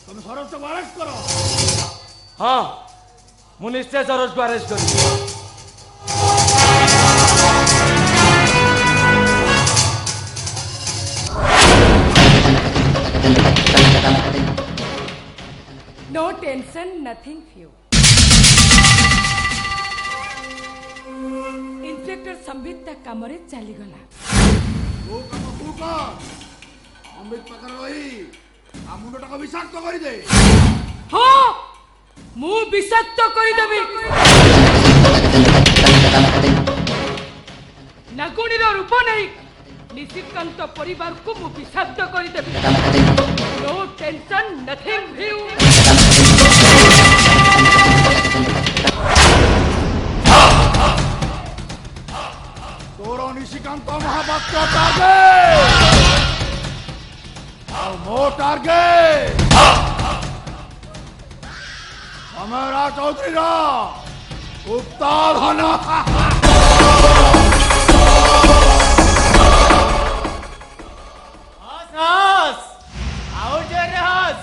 तुम सरोज को अरेस्ट करो। हाँ मु निश्चय सरोज को अरेस्ट करी। No tension, nothing few. Inspector Sambit ता कामरे चली गला। तू का संबित पकड़ रही आ मुंडटा को विषाक्त करि दे। हाँ मु विषाक्त करि देबी। नागुणी रो रूप नहीं निशिकांत परिवार को मु विषाक्त करि देबी। No tension, nothing few. तोर निशिकांत महाभक्त टार्गेट और मो टार्गेट हमारा चौधरी रा गुप्ता धन। हस आउ जोरे हस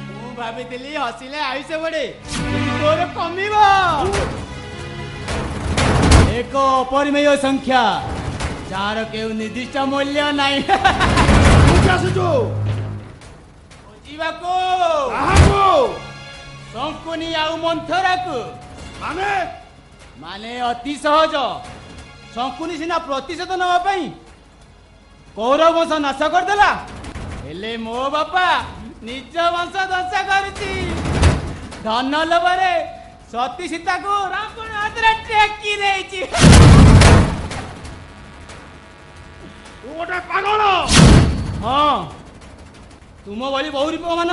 मु भाबितिली हसिले आयुष बड़े तोर कमिब एक अपरिमेय संख्या जार केउ निर्दिष्ट मूल्य नाही। शंकुनी आउ मंथरा को माने अति सहज शंकुनी सिना प्रतिशोध नवा पई कौरव वंश नाश करदेला हेले मो बापा निज वंश ध्वंस करुची धन लोभरे सती सीता को रावण हाथ टेकी देछि। तू गोटे पागल। हाँ तुम भली बहुरी मान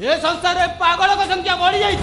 ये संसार में पागल का संख्या बढ़ी जाइए।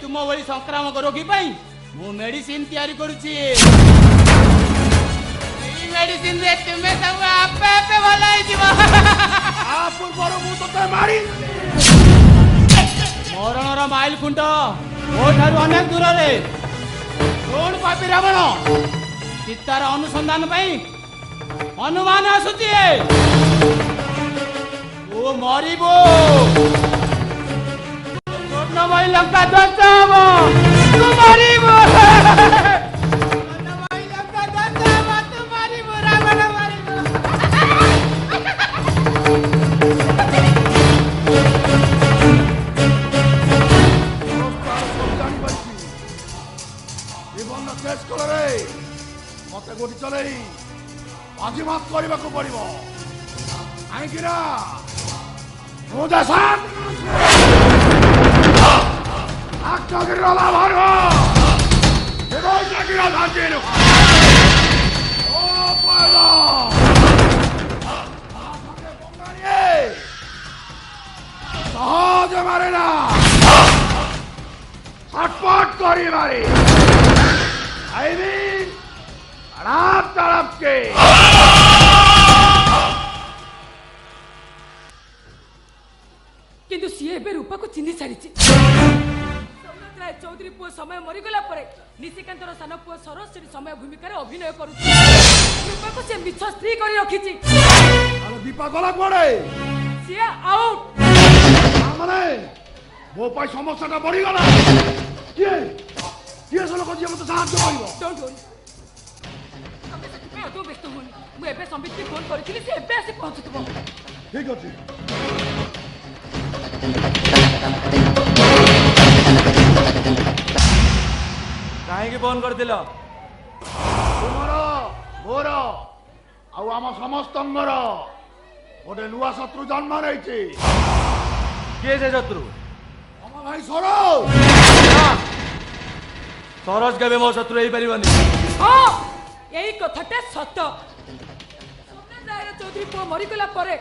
तुम भली संक्रामक रोगी मु मेडिसिन तैयारी करुची। मेडिसिन रे तुमे सब आपे आपे भला ही जीव। आ पूर्व मु तो मारी मरण रा माइल खुंट ओ ठारू अनेक दूर रे कोन पापी रावण सीतार अनुसंधान पई हनुमान आसुची ओ मरिबो नमय लंका दचाव तू मरिबो नमय लंका दचाव तू मरिबो रावण मरिबो। जीवन शेष कल रे मत गोटी चल बाजीमात करने को पड़ो कहीं सहज मारे ना छटपट करी मारी तड़प तड़प के किंतु सी एबे रूपा को चिन्ह सारी राय चौधरी पुओ समय मरीगला परे निशिकांतर सान पुओ सरोज से समय भूमिकार अभिनय करू रूपा को से मिछ स्त्री करी रखिची। अरे दीपा गला कोड़े सी आउट माने मो पाई समस्याटा बढ़ी गला के सब को मत साहाय्य करिवो डोंट वरी तमे तो व्यस्त होनी मु एबे संबित के फोन करथिली से एबे आसी पहुंचतबो। ठीक अछि कहीं फोन कर दिल तुमर मोर आम समस्त गोटे नुआ शत्रु जन्म नहीं किए से शत्रु हम भाई सरोज सरोज केवे मो शत्रु हो पारिबनी हाँ यही कथाटा सत सोमनाथ राय चौधरी पुओ मरीगला परे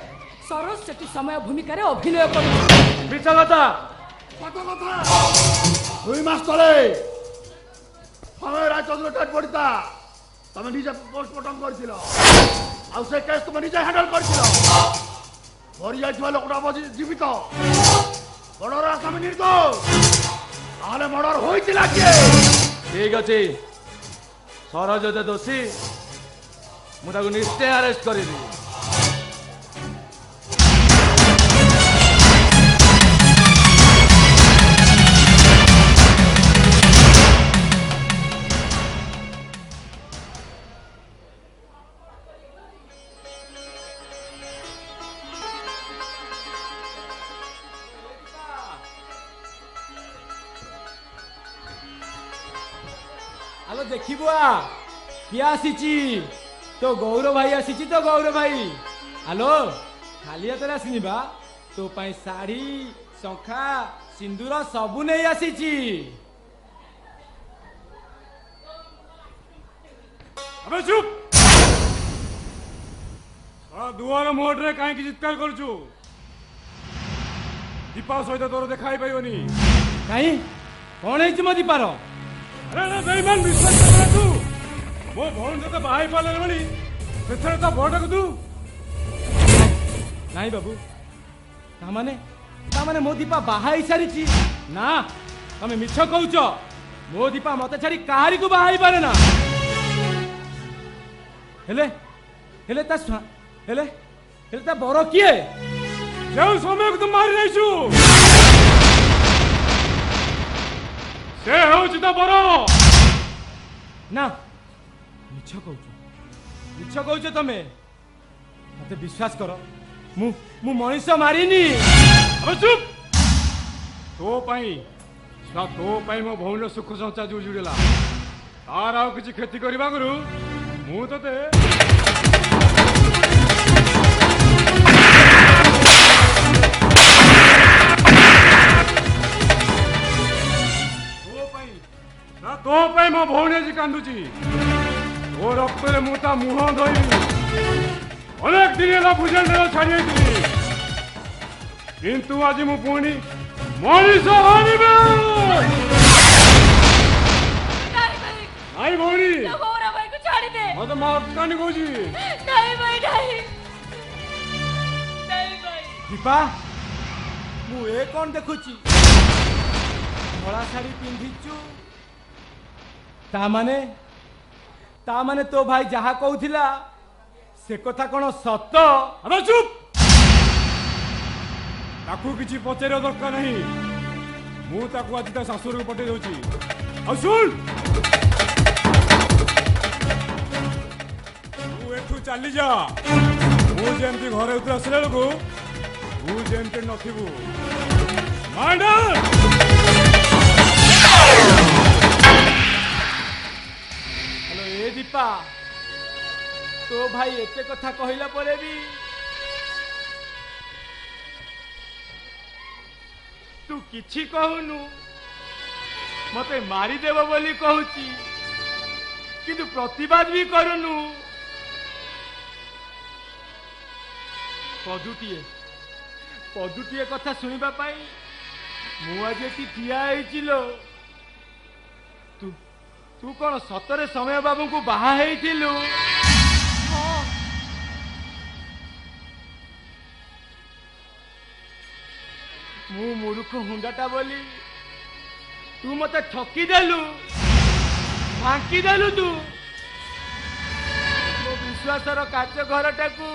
सरोज सेठी समय भूमिका अभिनय कर मिछ कथा कत कथा 2 मास तले समय राय चौधरी डेड बॉडीता तमे निजे पोस्टमार्टम करथिलो आ से केस तुम निजे हैंडल करथिलो मरी जाइथिबा लोकटा बजी जीवित मर्डर आसामी निर्दोष ताहले मर्डर होइतिला के ठीक अच्छे सरोज जो दोषी मुझे निश्चय अरेस्ट करी आलो देखिबुआ किए आसीची तो गौरव भाई आसीची तो गौरव भाई आलो खाली हाथ आसनी बा तो पाई साड़ी शंखा सिंदूर सबू नहीं आसीची अबे चुप दुआर मोहरे कहीं चित्कार करुचु दीपा सहित तोर देखाई पाइबनी कहीं कौन है मो दीपार अरे अरे बेईमान विश्वास कर तू मो भौन जते बाहाई पाले बणी सेथरे तो भोटक तू नहीं बाबू तामाने मो दीपा बाहाई सारी ना तमे मिछ कहूच मो दीपा मत छाड़ी काहारी को बाहाई पारे ना हेले हेले ता हेले हेले ता बर किए जो समय को तुम मारी नहीं छु से होउछि तो बरो ना मिछ कहूच तमे मते विश्वास करो मु मनीष मारिनी अबे चुप तो पाई मो भौन सुख संचा जुड़ेला तार आउ किछि खेती करबा गुरु मु तते तो पाई मो भौन जी कांदुची ओ रक्त रे मुता मुह धोई अनेक दिन ହେଲା ଭୁଜନ ଛାଡ଼ି ଯାଇଥିଲି କିନ୍ତୁ ଆଜି ମୁଁ ପୁଣି ମଣିଷ ବନିବି ନାଇଁ ଭଉଣୀ गौरव भाई को छोड़ दे ମତେ ମାରକାନି କହୁଛି नहीं भाई नहीं भाई दीपा मु ए कौन देखुची धला शाड़ी पिंधिचु तामाने तो भाई जहा कहूथिला से कथा कौन सत अबे चुप ताकू किछि पचार दरकार नहीं मु ताकू आज ता सासुर को पटे दउची आ सुन तू एठू चली जा मु जेंती घरे उतर आसले लोगो तू जेंती नथिबू माइंडर हेलो ए दीपा तो भाई एते कथा कहिला परे भी तू किछि कहूनु मते मारी देव बोली कहूची किंतु प्रतिवाद भी करूनु पदुटिए कथा सुनिबा पाई मु आज एटी ठिया हेइचिलो तू कौन सतरे समय बाबू को बाहा हेइथिलु मु मूर्ख हुंडाटा बोली तू मते ठकी देलु फांकी देलु तू मो विश्वासर काच घरटा को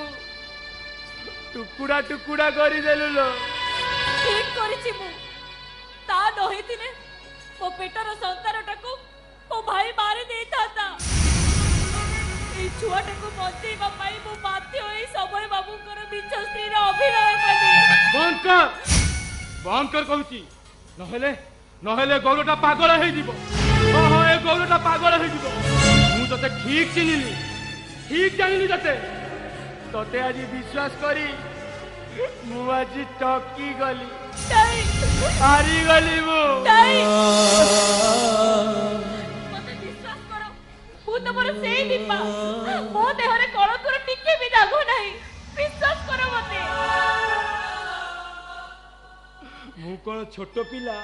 टुकुड़ा टुकुड़ा करी देलु लो ठीक करिछि मु ता नहिथिले ओ पेटर संतानटाको ओ भाई मारी देइताता ए छुआटाको बंचेइबा पाई मु बाध्य होई समय बाबूकर बिच स्त्री रा अभिनय कली बंद कर कहूची नहेले गौरटा पागल हो जीवो हाँ ए गौरटा पागल हो जीवो मु तते ठीक चिन्हिली ठीक जानिली तते आज विश्वास करी ମୁଁ ଆଜି ଟକି ଗଲି ନାଇଁ ହାରି ଗଲି ମୁଁ। ନାଇଁ ମତେ ବିଶ୍ୱାସ କର ମୁଁ ତମର ସେଇ ଦୀପା ମୋ ଦେହରେ କଳଙ୍କର ଟିକେ ବି ଦାଗ ନାହିଁ ବିଶ୍ୱାସ କର ମତେ। ମୁଁ କଣ ଛୋଟ ପିଲା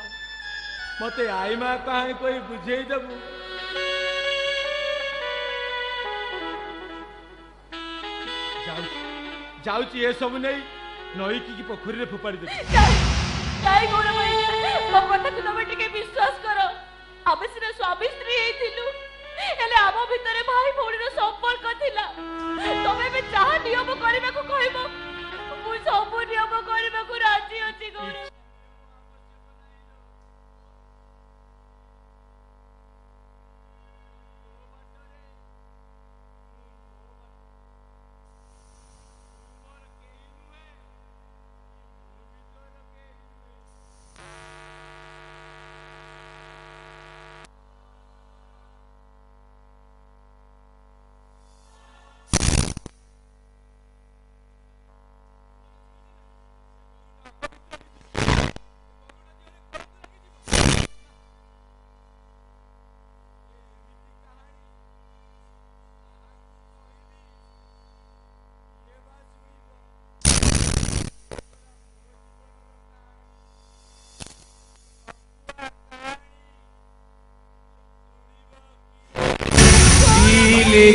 ମତେ ଆଇ ମା କାହାଣୀ କହି ବୁଝେଇ ଦେବୁ? ଯାଉଛି ଏସବୁ ନେଇ ନଈକି ପୋଖରୀରେ ଫୋପାଡ଼ି ଦେବି। ନାଇଁ ଗୌରବ ମୋ କଥାକୁ ତମେ ଟିକେ ବିଶ୍ୱାସ କର। ଆମେ ସିନା ସ୍ୱାମୀ ସ୍ତ୍ରୀ ହେଇଥିଲୁ ହେଲେ ଆମ ଭିତରେ ଭାଇ ଭଉଣୀର ସମ୍ପର୍କ ଥିଲା। ତମେ ଏବେ ଯାହା ନିୟମ କରିବାକୁ କହିବ ମୁଁ ସବୁ ନିୟମ କରିବାକୁ ରାଜି ଅଛି ଗୌରବ।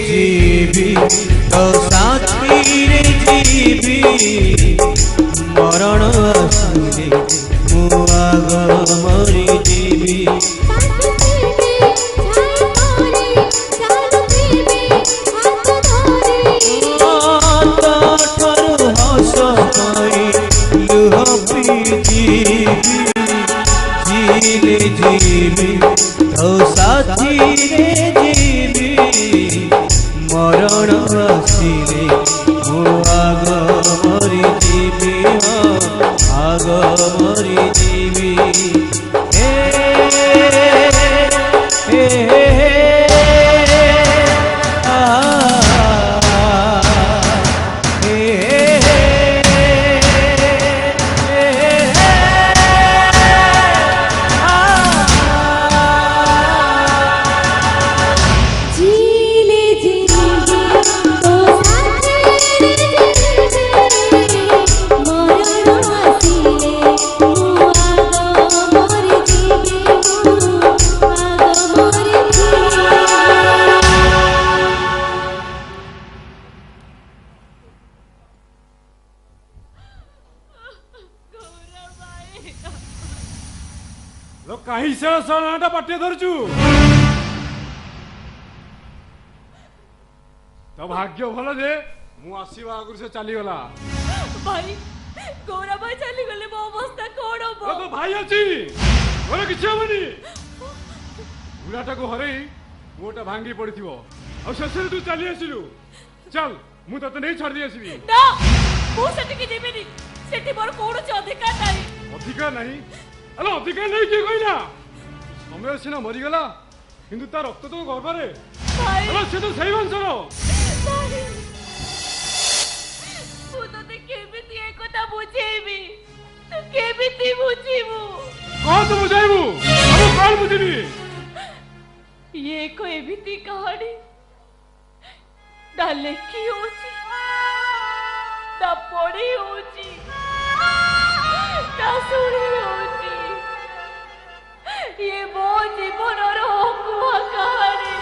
जीवी तो साथी रे जीवी मरण आसिले मु आग मरी जीवी हस लुह जीले जीवी तो साथी रे जीवी मरण आसिले मु आग मरी जीवी आग मरी जीवी हे हे कहीं से पाटे धरचु तो भाग्य भल जे मु आसीबा आगुर से चली गला। भाई गौरव भाई चली गले मो अवस्था कोन हो? तो भाई अछि मोर किछ होबनी बुढ़ाटा को हरई मोटा भांगी पड़िथिबो आ शेषरे तू चली आसिलु। चल मु तते नहीं छाड़ दी आसीबी ना मु सेठी की जीबेनी सेठी मोर कोन अधिकार नाही। अधिकार नहीं अरे अधिकार नहीं किए कहला समय सीना मरीगला किंतु तार रक्त तो गर्भरे अरे से तो सही वंशर मु तते केमिति ए कथा बुझेबी तू केमिति बुझीबू कौन तो बुझाइबू अरे कौन बुझिबी ये को एमिति कहानी ना लेखी होची ना पढ़ी होची ना सुनी होची ये मो जीवन हुआ कहानी।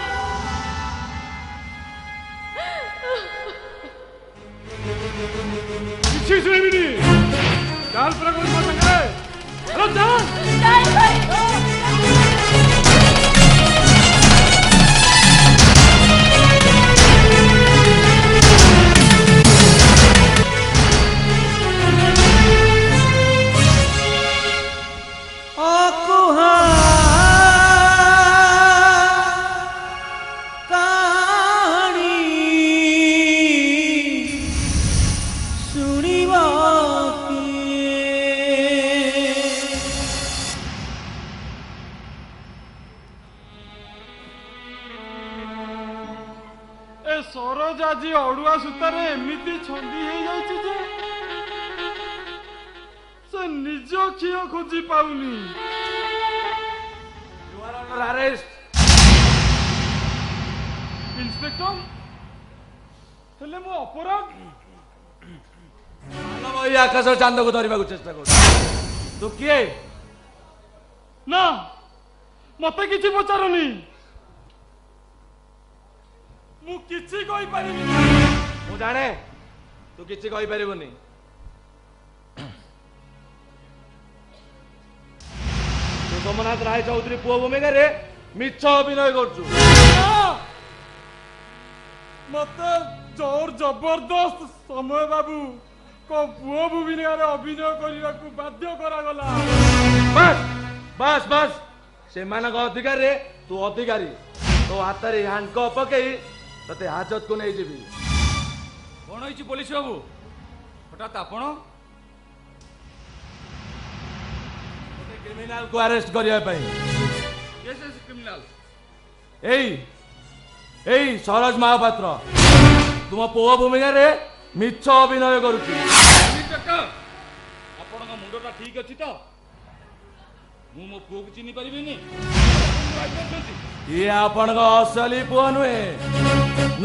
किसी सुनिबिनी चाल प्रगति मत करे हेलो चाल नहीं भाई सरोज आज अड़ुआ सूतार एमती छंदी हो ଝିଅ ଖୋଜି ପାଉନି। You are under arrest. Inspector ହେଲେ ମୋ ଅପରାଧ। ମାନବ ଏଇ ଆକାଶ ଚାନ୍ଦକୁ ଧରିବାକୁ ଚେଷ୍ଟା କରୁଛି। ତୁ କିଏ? ନା ମତେ କିଛି ପଚାରୁନି, ମୁଁ କିଛି କହିପାରିବିନି। ମୁଁ ଜାଣେ ତୁ କିଛି କହିପାରିବୁନି। ତୁ ସୋମନାଥ ରାୟ ଚୌଧୁରୀ ପୁଅ ଭୂମିକାରେ ମିଛ ଅଭିନୟ କରୁଛୁ। ମତେ ଜୋର ଜବରଦସ୍ତ ସମୟ ବାବୁ ପୁଅ ଭୂମିକାରେ ଅଭିନୟ କରିବାକୁ ବାଧ୍ୟ କରାଗଲା। ବାସ୍ ବାସ୍ ବାସ୍ ସେମାନଙ୍କ ଅଧିକାରରେ ତୁ ଅଧିକାରୀ। ତୋ ହାତରେ ହ୍ୟାଣ୍ଡକପ୍ ପକେଇ ତତେ ହାଜତକୁ ନେଇଯିବି। କଣ ହେଇଛି ପୋଲିସ ବାବୁ? ହଠାତ୍ ଆପଣ? କ୍ରିମିନାଲକୁ ଆରେଷ୍ଟ କରିବା ପାଇଁ। କ୍ରିମିନାଲ ଏଇ ସରୋଜ ମହାପାତ୍ର ତୁମ ପୁଅ ଭୂମିକାରେ ମିଛ ଅଭିନୟ କରୁଛି। ଆପଣଙ୍କ ମୁଣ୍ଡଟା ଠିକ ଅଛି ତ? ମୁଁ ମୋ ପୁଅକୁ ଚିହ୍ନି ପାରିବିନି? ଇଏ ଆପଣଙ୍କ ଅସଲି ପୁଅ ନୁହେଁ,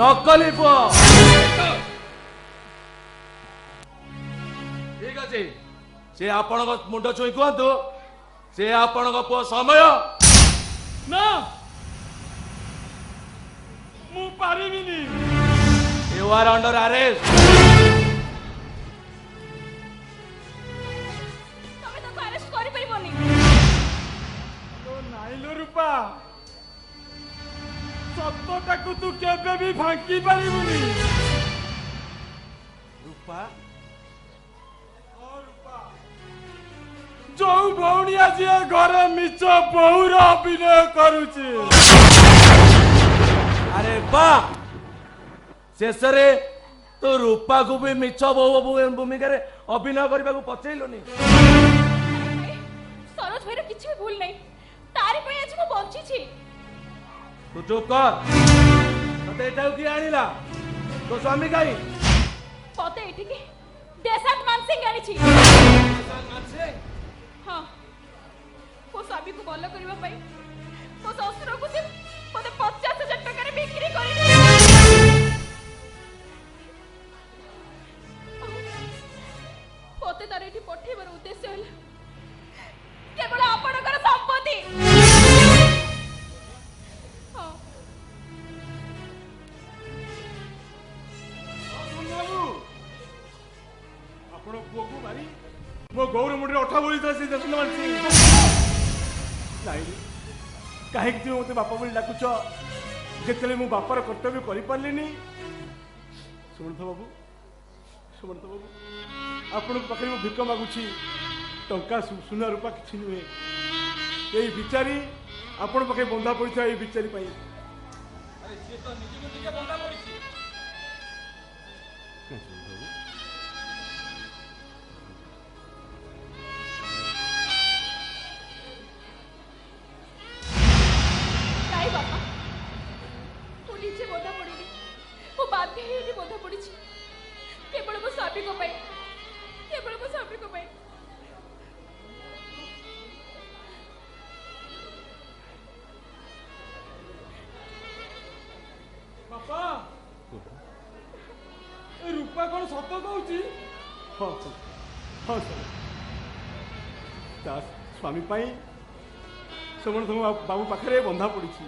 ନକଲି ପୁଅ। ଠିକ ଅଛି, ସେ ଆପଣଙ୍କ ମୁଣ୍ଡ ଛୁଇଁ କୁହନ୍ତୁ ସେ ଆପଣଙ୍କ ପୁଅ ସମୟ। ନା ମୁଁ ପାରିବିନି। You are under arrest. ତମେ ତାକୁ ଆରେଷ୍ଟ କରିପାରିବନି। ନାଇଲୋ ରୂପା, ସତଟାକୁ ତୁ କେବେ ବି ଭାଙ୍ଗି ପାରିବୁନି। ରୂପା ଯୋଉ ଭଉଣୀ ଆଜି ଏ ଘରେ ମିଛ ବୋହୁର ଅଭିନୟ କରୁଛି। ଆରେ ବା, ଶେଷରେ ତୁ ରୂପାକୁ ବି ମିଛ ବୋହୂ ଭୂମିକାରେ ଅଭିନୟ କରିବାକୁ ପଚେଇଲୁନି। ସରୋଜ ଭାଇର କିଛି ବି ଭୁଲ ନାହିଁ, ତାରି ପାଇଁ ଆଜି ମୁଁ ବଞ୍ଚିଛି। ତୁ ଚୁପ୍ କର। ତତେ ଏଟାକୁ କିଏ ଆଣିଲା? ତୋ ସ୍ୱାମୀ କାହିଁ? ମତେ ଏଠିକି ଦେଶାନ୍ତ ମାନସିଂ ଆଣିଛି। ହଁ, ମୋ ସ୍ୱାମୀକୁ ଭଲ କରିବା ପାଇଁ ମୋ ଶ୍ୱଶୁରକୁ ସେ ମତେ 50,000 ଟଙ୍କାରେ ବିକ୍ରି କରିଦେଲା। ମତେ ତାର ଏଠି ପଠେଇବାର ଉଦ୍ଦେଶ୍ୟ ହେଲା କେବଳ ଆପଣଙ୍କର ସମ୍ପତ୍ତି। ହଁ, ଆପଣ ପୁଅକୁ ମାରି ମୋ ଗୌର ମୁଣ୍ଡରେ ଅଠା ବୋଳିଥିଲା ସେ ଦେଶ ନାଇଁ, କାହିଁକି ତୁମେ ମତେ ବାପା ବୋଲି ଡାକୁଛ ଯେତେବେଳେ ମୁଁ ବାପାର କର୍ତ୍ତବ୍ୟ କରିପାରିଲିନି? ସୁମନ୍ତ ବାବୁ, ଆପଣଙ୍କ ପାଖରେ ମୁଁ ଭିକ ମାଗୁଛି। ଟଙ୍କା ସୁନା ରୂପା କିଛି ନୁହେଁ। ଏଇ ବିଚାରୀ ଆପଣ ପାଖେ ବନ୍ଧା ପଡ଼ିଥିବା ଏଇ ବିଚାରୀ ପାଇଁ। ସିଏ ତ ନିଜକୁ ନିଜେ ବନ୍ଧା ପଡ଼ିଛି। ନାଇଁ ବାପା, ମୁଁ ନିଜେ ବନ୍ଧା ପଡ଼ିନି, ମୁଁ ବାଧ୍ୟ ହେଇକି ବନ୍ଧା ପଡ଼ିଛି କେବଳ ମୋ ସ୍ୱାମୀଙ୍କ ପାଇଁ, କେବଳ ମୋ ସ୍ୱାମୀଙ୍କ ପାଇଁ। ବାପା, ଏ ରୂପା କଣ ସତ କହୁଛି? ହଁ ସାର୍, ତା ସ୍ୱାମୀ ପାଇଁ ସମସ୍ତ ବାବୁ ପାଖରେ ବନ୍ଧା ପଡ଼ିଛି।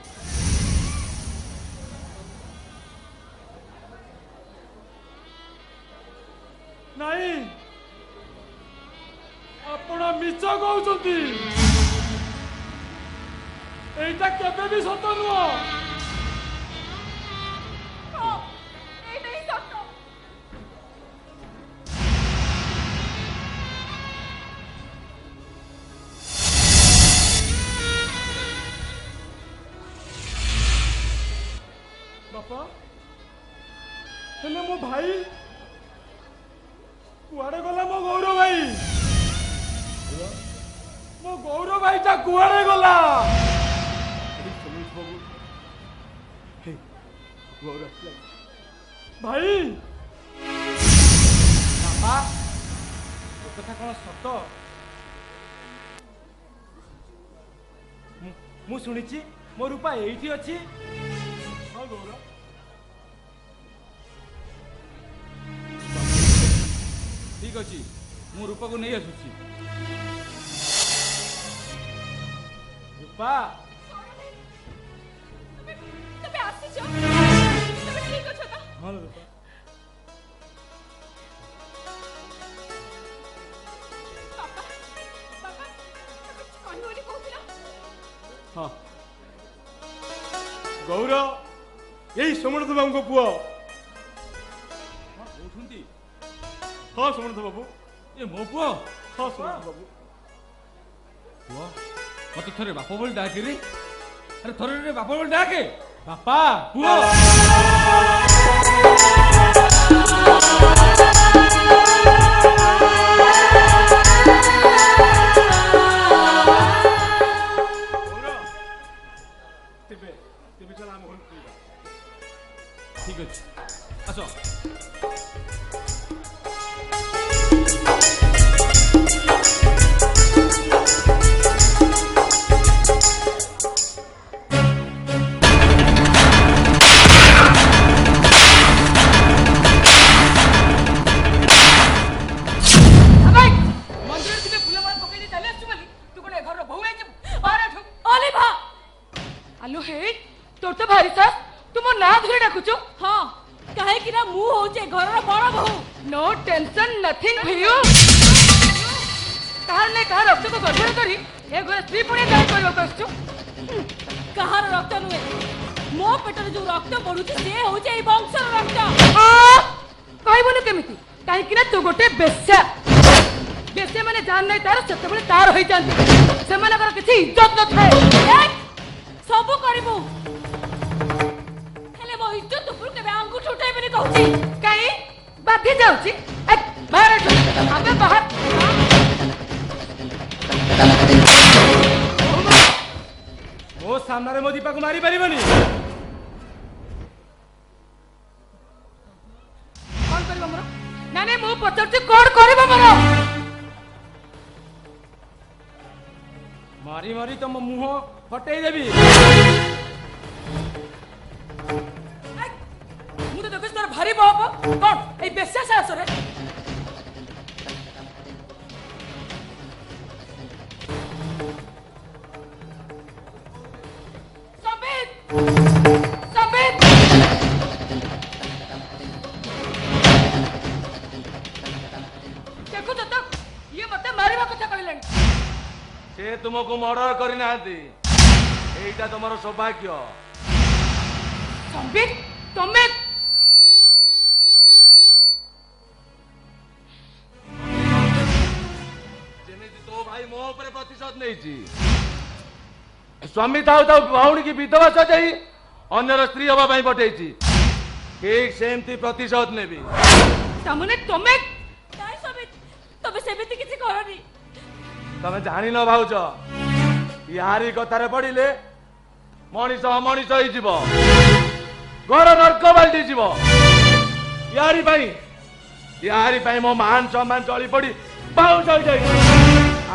ନାଇଁ, ଆପଣ ମିଛ କହୁଛନ୍ତି। এইটা কেবে ବି ସତ ନୁହଁ। ଏଇଟା ହିଁ ସତ। ବାପା, ହେଲେ ମୋ ଭାଇ କୁଆଡେ ଗଲା? ମୋ ଗୌର ଭାଇ, ମୋ ଗୌର ଭାଇଟା କୁଆଡେ ଗଲା? ଭାଇ, ବାପା, ଏ କଥା କଣ ସତ? ମୁଁ ଶୁଣିଛି ମୋ ରୂପା ଏଇଠି ଅଛି। ହଁ ଗୌର, ଠିକ ଅଛି, ମୁଁ ରୂପାକୁ ନେଇ ଆସୁଛି। ରୂପା ତମେ ଆସିଛ? ତମେ ଠିକ ଅଛ ତ? ହଁ ରୂପା, ବାପା ବାପା ତମେ କହିବ ବୋଲି କହୁଥିଲ। ହଁ ଗୌର, ଏଇ ସୋମନାଥ ବାବୁଙ୍କ ପୁଅ। ହଁ କହୁଛନ୍ତି? ହଁ ସୋମନାଥ ବାବୁ, ଏ ମୋ ପୁଅ? ହଁ ସୋମନାଥ ବାବୁ। ପୁଅ ମତେ ଥରେ ବାପ ବୋଲି ଡାକିରି। ଆରେ ଥରେ ବାପ ବୋଲି ଡାକେ। ବାପା ପୁଅ। ଗୌର, ତେବେ ତେବେ ଚାଲ ଆମ ଘରକୁ ଯିବା। ঠিক আছে আসো। ଅଲିଭା ଆଲୋ ହେ ତୋର ତ ଭାରି ସାସ୍। ତୁ ମୋ ନାଁ ଧରି ଡାକୁଛୁ? ହଁ, କାହିଁକି ନା ମୁଁ ହଉଛି ଘରର ବଡ ବୋହୂ। नो टेंशन नथिंग भैया। କାହାର ନାଇଁ କାହାର ରକ୍ତକୁ ଗର୍ଭରେ ଧରି ଏ ଘରେ ସ୍ତ୍ରୀ ପୁଣି ଦାନ କରିବାକୁ ଆସୁଛୁ। କାହାର ରକ୍ତ ନୁହେଁ, ମୋ ପେଟରେ ଯୋଉ ରକ୍ତ ବଢୁଛି ସେ ହଉଛି ଏଇ ବଂଶର ରକ୍ତ। କହିବୁନି କେମିତି? କାହିଁକି ନା ତୁ ଗୋଟେ ବେଶ୍ୟା। ବେଶ୍ୟା ମାନେ ଯାହାର ନାହିଁ ତାର ସେତେବେଳେ ତାର ହେଇଯାନ୍ତି। ସେମାନଙ୍କର କିଛି ଇଜ୍ଜତ ନଥାଏ। ସବୁ କରିବୁ ହେଲେ ମୋ ଇଜ୍ଜତ ଉପରୁ କେବେ ଆଙ୍ଗୁଠି ଉଠେଇବିନି କହୁଛି। କାହିଁ ବାଧି ଯାଉଛି? ବାହାର ଆମେ ବାହାର। ମୋ ସାମ୍ନାରେ ମୋ ଦୀପାକୁ ମାରି ପାରିବନି। କଣ କରିବ ମୋର? ନାଇଁ ମୁଁ ପଚାରୁଛି କଣ କରିବ ମୋର? ମାରି ମାରି ତମ ମୁହଁ ଫଟେଇ ଦେବି। ମୁଁ ତ ଦେଖୁଛି ତୋର ଭାରି ବହପ। କଣ ଏଇ ବେଶ୍ୟା ସାହସରେ? ସମ୍ବିତ! ସମ୍ବିତ! ଦେଖୁଛ ତ ଇଏ ମତେ ମାରିବା କଥା କହିଲେଣି। ସେ ତୁମକୁ ମର୍ଡର କରିନାହାନ୍ତି, ଏଇଟା ତମର ସୌଭାଗ୍ୟ। ସମ୍ବିତ ତମେ ଯେମିତି ତୋ ଭାଇ ମୋ ଉପରେ ପ୍ରତିଶୋଧ ନେଇଛି, ସ୍ୱାମୀ ଥାଉ ଥାଉ ଭଉଣୀ ବିଧବା ସଜାଇ ଅନ୍ୟର ସ୍ତ୍ରୀ ହବା ପାଇଁ ପଠେଇଛି, ଠିକ ସେମିତି ପ୍ରତିଶୋଧ ନେବି। ତାମାନେ ତମେ ନାଇଁ ସମ୍ବିତ, ତମେ ସେମିତି କିଛି କରନି। ତମେ ଜାଣିନ ଭାଉଜ, ୟାରି କଥାରେ ପଡିଲେ ମଣିଷ ଅମଣିଷ ହେଇଯିବ, ଘର ନର୍କ ବାଲ୍ଟି ଯିବ। ୟାରି ପାଇଁ ମୋ ମାନ ସମ୍ମାନ ଚଳି ପଡି ପାଉଁଶ ହେଇଯାଇଛି।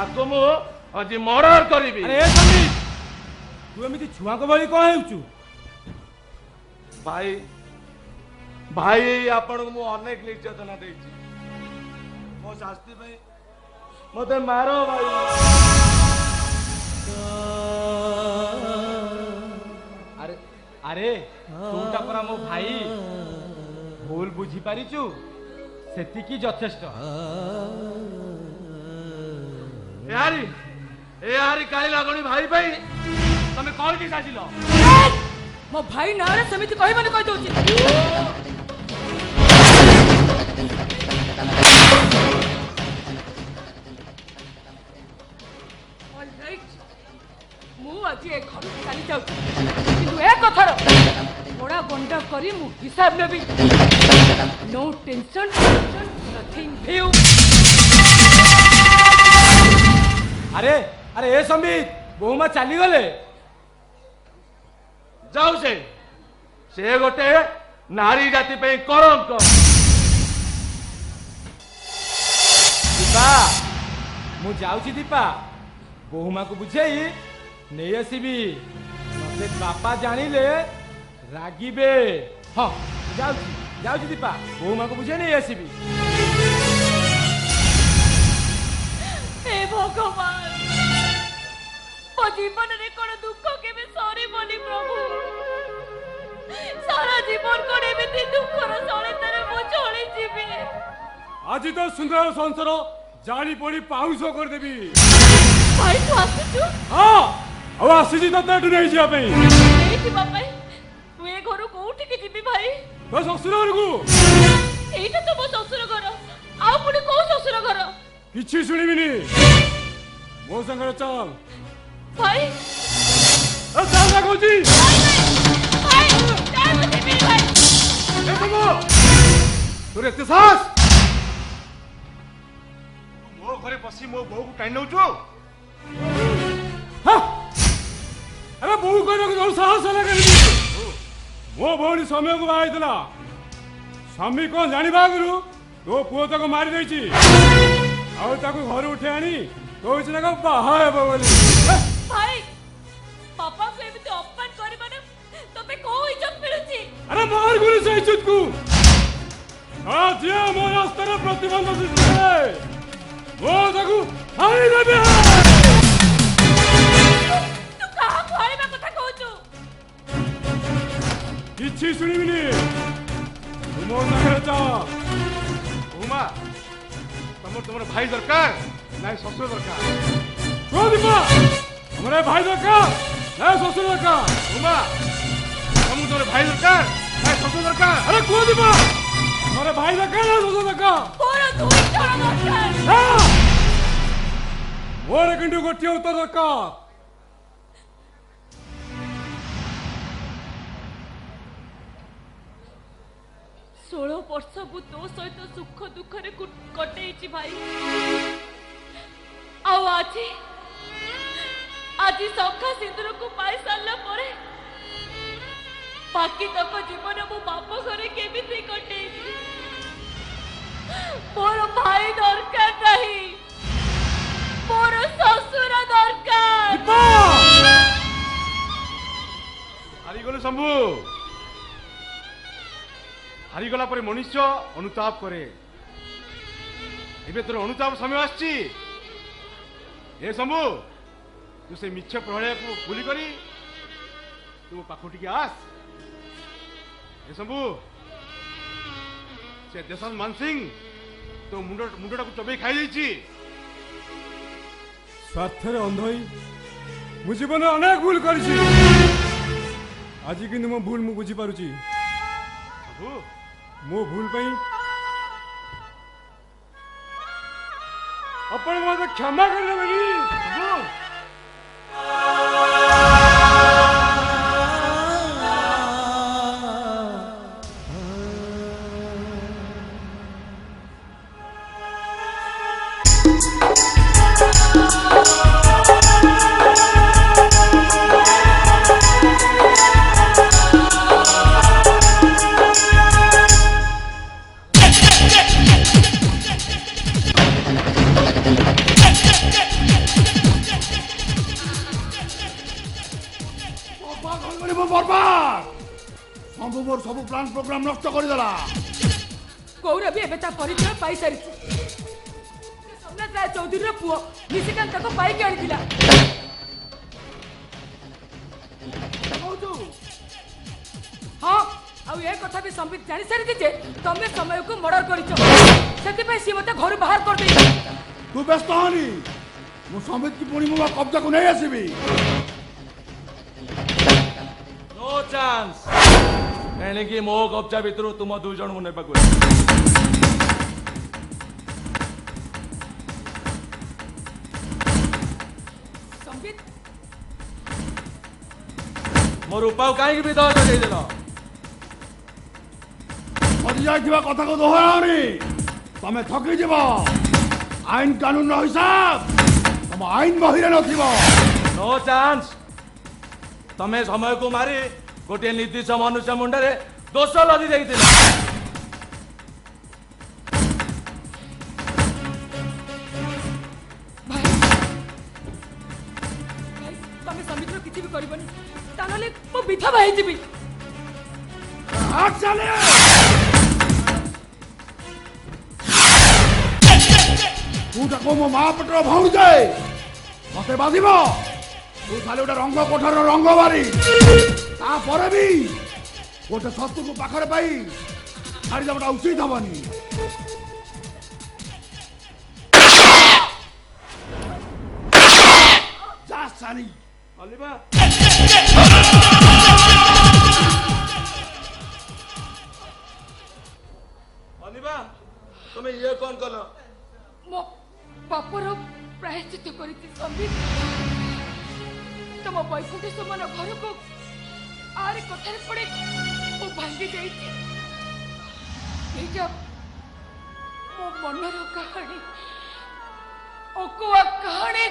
ଆକୁ ମୁଁ ଆଜି ମର୍ଡର କରିବି। ଆରେ ଏ ସମ୍ବିତ, ତୁ ଏମିତି ଛୁଆଙ୍କ ଭଳି କଣ ହେଉଛୁ? ଭାଇ ଭାଇ ଆପଣଙ୍କୁ ମୁଁ ଅନେକ ନିର୍ଯାତନା ଦେଇଛି, ମୋ ଶାସ୍ତି ପାଇଁ ମତେ ମାର ଭାଇ। ଆରେ ଆରେ ତୁଟା ପରା ମୋ ଭାଇ, ଭୁଲ ବୁଝି ପାରିଛୁ, ସେତିକି ଯଥେଷ୍ଟ। ଏହାରି କାଳି ଲାଗଣି ଭାଇ ପାଇଁ ତମେ କଣ ସାଜିଲ? ମୋ ଭାଇ ନାଁରେ ସେମିତି କହିବନି କହିଦଉଛି। ମୁଁ ଆଜି ଏ ଘରକୁ ଚାଲି ଯାଉଛି, କିନ୍ତୁ ଏ କଥାର ବଡା ଗଣ୍ଡା କରି ମୁଁ ହିସାବ ନେବି। नो टेंशन नथिंग भ्यू। ଆରେ ଆରେ ଏ ସମ୍ବିତ, ବୋହୁମା ଚାଲିଗଲେ। ଯାଉ ସେ ଗୋଟେ ନାରୀ ଜାତି ପାଇଁ କଳଙ୍କ। ଦୀପା, ମୁଁ ଯାଉଛି ଦୀପା, ବୋହୁମାକୁ ବୁଝେଇ नहीं आसबि नचे बापा जानिले रागिबे। हाँ जाऊ दीपा बोऊ माँ को बुझे नहीं आसबि। हे भगवान मो जीवन रे कोन दुख केबे सरी बोली प्रभु सारा जीवन कोन एमिति दुखर सळेतरे मो चली जीबे। आज तो सुंदर संसार जानी पड़ी पाउस कर देबी। भाई तू आसु हाँ अब आसी तो तेटू नहीं जा पे एठी बापा तू ए घर कोठी के जीबी भाई। तो ससुर घर को एटा तो मो ससुर घर आ पुनी को ससुर घर किछि सुनिबिनी मो संग चल भाई ए चल ना कोची भाई जा मते मेरे भाई ए तुमो तोरे एते साहस मो घरे बसी मो बहु को टाइन नउचो। हाँ अरे बहु कहने को साहस लगे मो भौणी समय को बाई दिला स्वामी कौन जानी बागरू तो पुओ तक मारी देछि आउ ताको घर उठे आनी तो इतना का बाहा है बोली। भाई पापा को एमिति अपमान करी माने तमे को इज्जत मिलुची। अरे मार गुरु से इज्जत को आज ये मो रास्ता रे प्रतिबंध सृष्टि है वो ताको हारी देबे। तू कहां भाई में कथा कहू किछि सुनिबिनी तुमो नगर जा उमा तुमर भाई दरकार ना ससुर दरकार। को दीपा हमारे भाई दरकार ना ससुर दरकार। उमा तुमर भाई दरकार ना ससुर दरकार। अरे को दीपा हमारे भाई दरकार ना ससुर दरकार। पूरा तू इतना दरकार हाँ मोर किंतु गोटिए उत्तर दरकार। 16 वर्ष मु तो सहित सुख दुख रे कटेइछि भाई। आउ आज सखा सिंदूर को पाई सारला परे बाकी तक जीवन मो बाप घरे केमिति कटेइछि। मोर भाई दरकार नहीं मोर ससुर दरकार। हारिगलु शंभु हारिगला पर मनुष्य अनुताप करे एबे तोर अनुताप समय आछि। ए शंभु तू से मिछ प्रहय को भूली करी तू पाखुटी के आस। ए शंभु से देशन मानसिंह तो मुंडटा को चबे खाई देछि। स्वार्थर अंध होई मु जीवन अनेक भूल करछि आज किंतु मो भूल मु बुझी पारुछि। शंभु मो भूल पई अपन मते क्षमा कर देबेनी। शंभु मोर सब प्लान प्रोग्राम नष्ट कर देला। कौरा भी एबे ता परिचय पाई सारिछि। सोमनाथ राय चौधरी रो पुओ निशिकांत को पाई के आनिथिला। हाँ आउ ए कथा भी संबित जानि सारि जे तमे समय को मर्डर करिछो सेति पे सी मते घर बाहर कर देई। तू व्यस्त होनी मु संबित की पुणी मो कब्जा को नहीं आसीबी। नो चांस कहने की मो कब्जा भितर तुम दु जन मुने पाकु संबित मोर उपाय काहे भी दो दे देलो मरि जाइथिबा कथा को दोहराओनी तमे थकी जीव। आईन कानून रो हिसाब तम आईन बहिरे नथिबो। नो चांस तमे समय को मारी गोटे निर्दिष्ट मनुष्य मुंडरे दोष लदी देइथिला। भाई तमे संबित କିଛି ବି କରିବନି ତା ନହେଲେ ମୁଁ ବିଧବା ହେଇଯିବି। हाथ चले तू ताको मो मां पेटर भाउनी जाए मते बाजिबो तू खाली गोटे रंग कोठर रंग बारी तापर भी गोटे शत्रु को पाखरे पाई छाड़ी देवटा उचित हबनी। जा सानी अलिबा अलिबा तुम्हें ये कौन कलो ମୋ ପାପର ପ୍ରାୟଶ୍ଚିତ କରିଛି ସ୍ୱାମୀ। ତମ ବୈକୁଣ୍ଠ ସମାନ ଘରକୁ ଆରେ କଥାରେ ପଡେ ମୁଁ ଭାଙ୍ଗି ଯାଇଛି। ଏଇଟା ମୋ ମନର କାହାଣୀ ଅକୁଆ କାହାଣୀ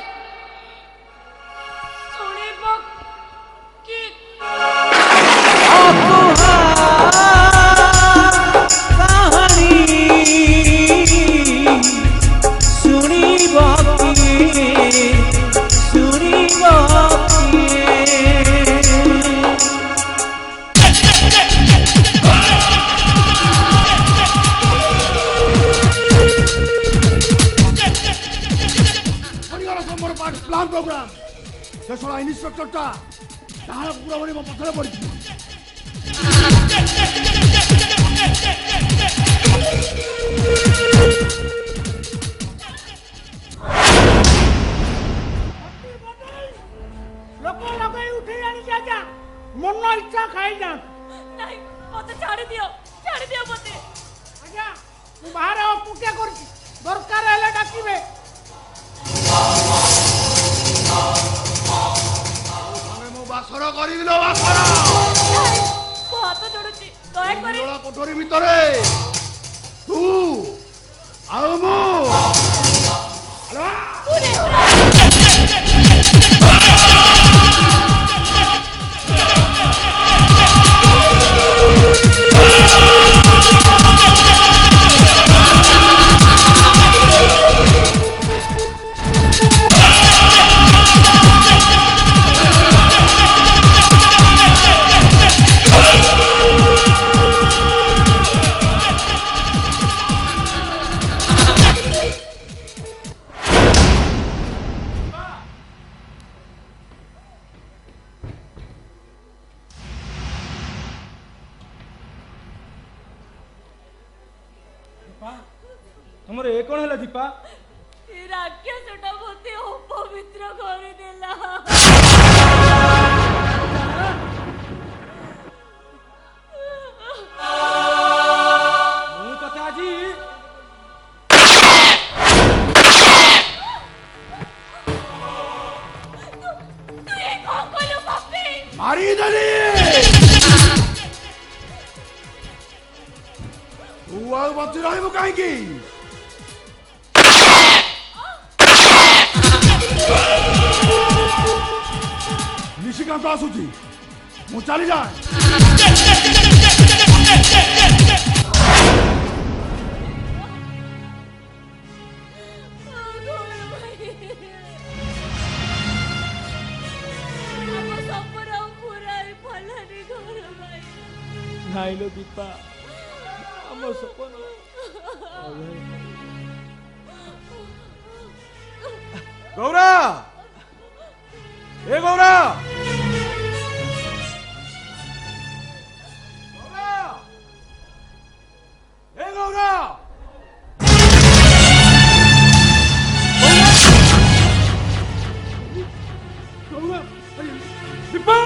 ଶୁଣିବ କି? प्लान प्रोग्राम से सोला इंस्ट्रक्टर ता ताहा पूरा बड़ी पथरे पड़ी लोक लगाई उठे जानी जाजा मन इच्छा खाई जा नहीं मते छाड़ी दियो मते। आजा तू बाहर पूजा करछि दरकार हेले डाकिबे मो बासर करिलो बासर ମୋ ହାତ ଯୋଡୁଛି ଦୟାକରି ଓଳା କୋଠରୀ ଭିତରେ ତୁ ଆଉ ମୁଁ तुमर ए कोन हला दीपा ଏ ରାକ୍ଷସଟା ମୋତେ ଅପବିତ୍ର କରିଦେଲା। ମୁଁ ତତେ ଆଜି ତୁ ଏ କଣ କଲୁ ପାପୀ? मारी दली तू ଆଉ ବଞ୍ଚି ରହିବୁ କାହିଁକି? ନିଶିକାନ୍ତ ଆସୁଛି ମୁଁ ଚାଲିଯାଏ। ଆମ ସପନ ଆଉ ପୁରା ଭଲରେ ଘର ଭାଇ। ନାଇଲୋ ଦୀପା ଆମ ସପନ गौरा ए गौरा ए गौरा दीपा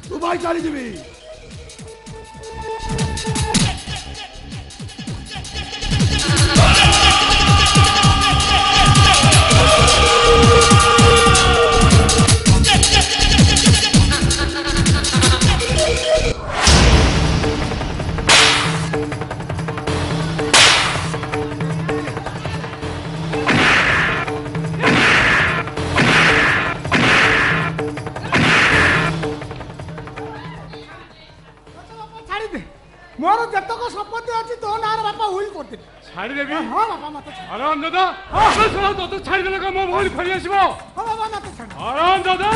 दुबई चली जीवी ମୋର ଯେତକ ସମ୍ପତ୍ତି ଅଛି ତୋ ନାଁରେ ବାପା ଉଇଲ୍ କରିଦେବି। ଛାଡ଼ିଦେବି ହଁ ବାପା ମତେ ଛାଡ଼। ଆରାମ ଦାଦା ତତେ ଛାଡ଼ିଦେଲେ କଣ ମୋ ଭଉଣୀ ଫେରି ଆସିବ? ହଁ ବାପା ମତେ ଛାଡ଼। ଆରାମ ଦାଦା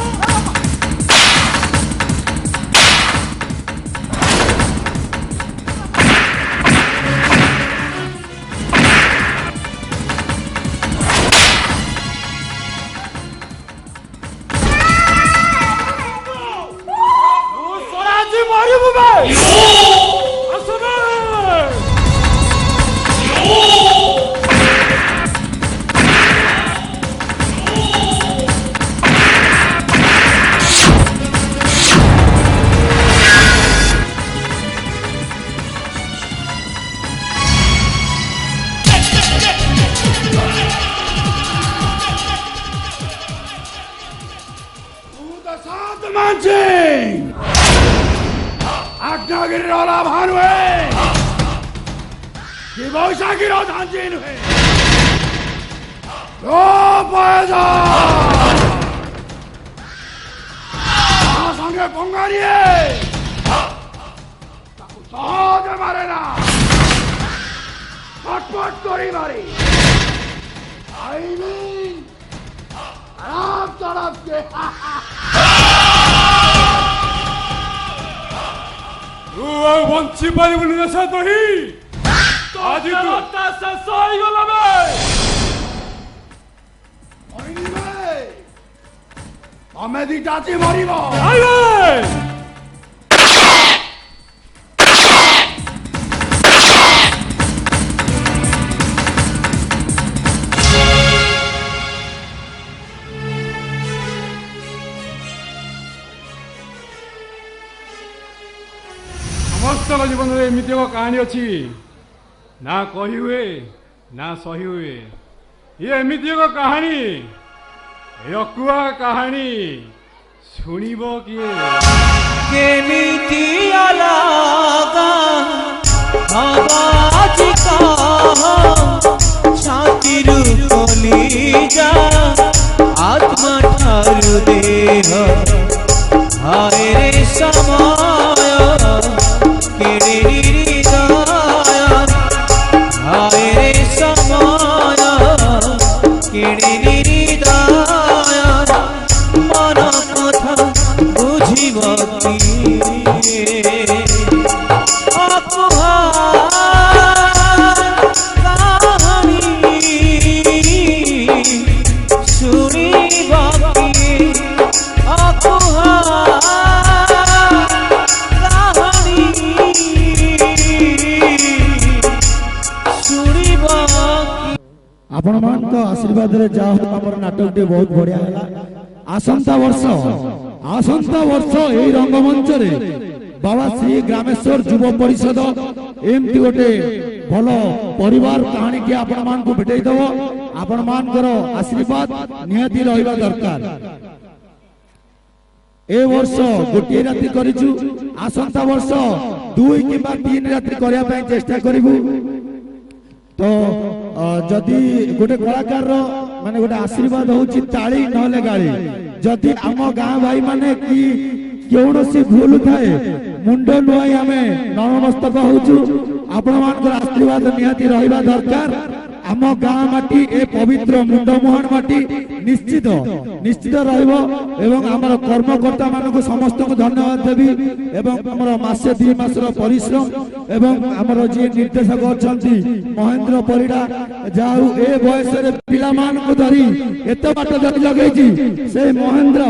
ଆଜ୍ଞାଗିରିର ଲାଭା ନୁହେଁ କି ବୈଶାଖୀର ଧାଞ୍ଜି ନୁହେଁ ସଙ୍ଗେ ପଙ୍ଗାରିଏ ତାକୁ ସହଜ ମାରେ ନା ଛଟପଟ କରି ମାରି ଆଇନି ତड़प तड़प के ତୁ ଆଉ ବଞ୍ଚି ପାରିବୁନି ଦେଶ ଦହି ଆଜି ତୁ ଶେଷ ହେଇଗଲା ବେ ତମେ ଦିଟା ଆଜି ମରିବ ସମସ୍ତଙ୍କ ଜୀବନରେ ଏମିତି ଏକ କାହାଣୀ ଅଛି ନା କହି ହୁଏ ନା ସହି ହୁଏ ଇଏ ଏମିତି ଏକ କାହାଣୀ ରକୁଆ କାହାଣୀ ଶୁଣିବ କିଏ କେମିତି ଅଲଗା ଆବାଜ କହ ଛାତିରୁ କଲିଜା ଆତ୍ମା ଠାରୁ ଦେହ ହାୟ ରେ ସମୟ କେଡ଼େ ନିରିଦୟ ହାୟ ରେ ସମୟ କେଡ଼େ ନିରିଦୟ ମନ କଥା ବୁଝିବ କିଏ ଅକୁହା କାହାଣୀ ଶୁଣିବ କିଏ ଅକୁହା କାହାଣୀ ଶୁଣିବ आपण मान आशीर्वाद रे जा हमर नाटक टे बहुत बढ़िया होला आसंता वर्ष एई रंगमंच रे बाबा श्री ग्रामेश्वर युव परिषद एमती गोटे भलो परिवार कहानी के आपण मान को भेटै दबो आपण मान करो आशीर्वाद निहाती रहिबा दरकार ए वर्ष गोटे राति करिछु आसंता वर्ष 2 किबा 3 राति करिया पय चेष्टा करिबु तो जदि गोटे कलाकार माने गोटे आशीर्वाद होची ताली नहले गाली जदि आम गाँ भाई माने कि कौनसी भूल थाए मुंड नुआई आमे नमस्तक होचु आपण मानकर आशीर्वाद निहाती रहिबा दरकार आम गाँ माटी ए पवित्र मुंडमुहान माटी निश्चित रहिबो एवं आमर कर्मकर्ता मानक समस्त को धन्यवाद देबी एवं आमर मासे 2 मासर परिश्रम एवं आमर जे निर्देशक अछंती महेंद्र परिडा जाऊ ए बयस रे पिला मान को धरी एते बाट जति लगेची से महेंद्र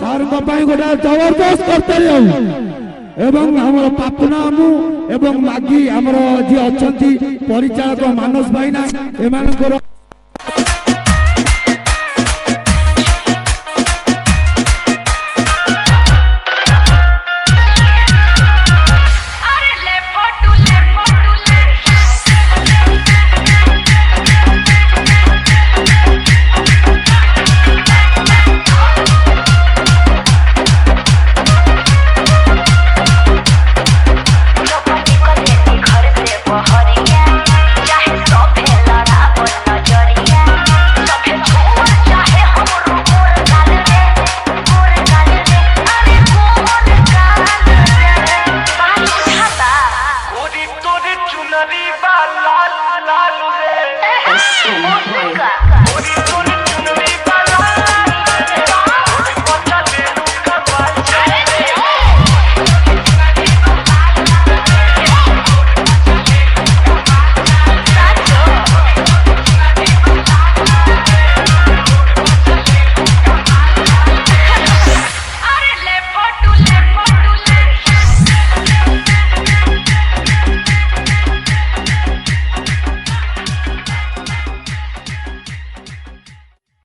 सार को पाई गोटा जबरदस्त करते रहू एवं आमर पापनामु एवं मागी आमर जे अछंती परिचालक मानस भाईना एमानकर